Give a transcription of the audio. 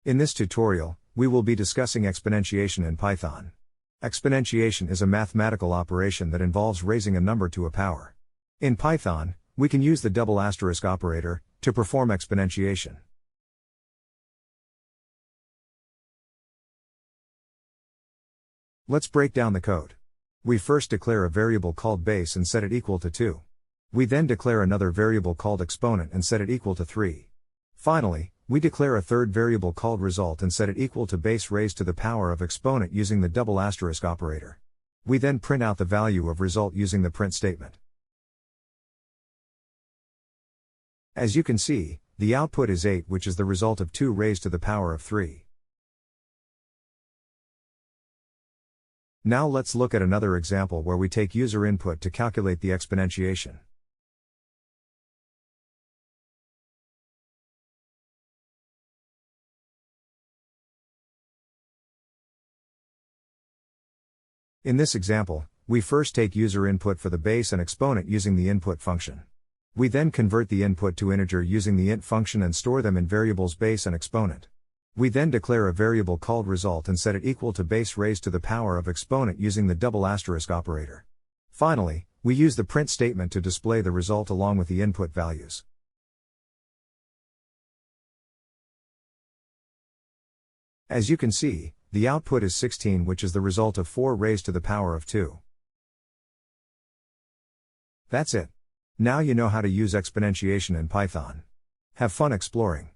In this tutorial, we will be discussing exponentiation in Python. Exponentiation is a mathematical operation that involves raising a number to a power. In Python, we can use the double asterisk operator to perform exponentiation. Let's break down the code. We first declare a variable called base and set it equal to 2. We then declare another variable called exponent and set it equal to 3. Finally, we declare a third variable called result and set it equal to base raised to the power of exponent using the double asterisk operator. We then print out the value of result using the print statement. As you can see, the output is 8, which is the result of 2 raised to the power of 3. Now let's look at another example where we take user input to calculate the exponentiation. In this example, we first take user input for the base and exponent using the input function. We then convert the input to integer using the int function and store them in variables base and exponent. We then declare a variable called result and set it equal to base raised to the power of exponent using the double asterisk operator. Finally, we use the print statement to display the result along with the input values. As you can see, the output is 16, which is the result of 4 raised to the power of 2. That's it. Now you know how to use exponentiation in Python. Have fun exploring.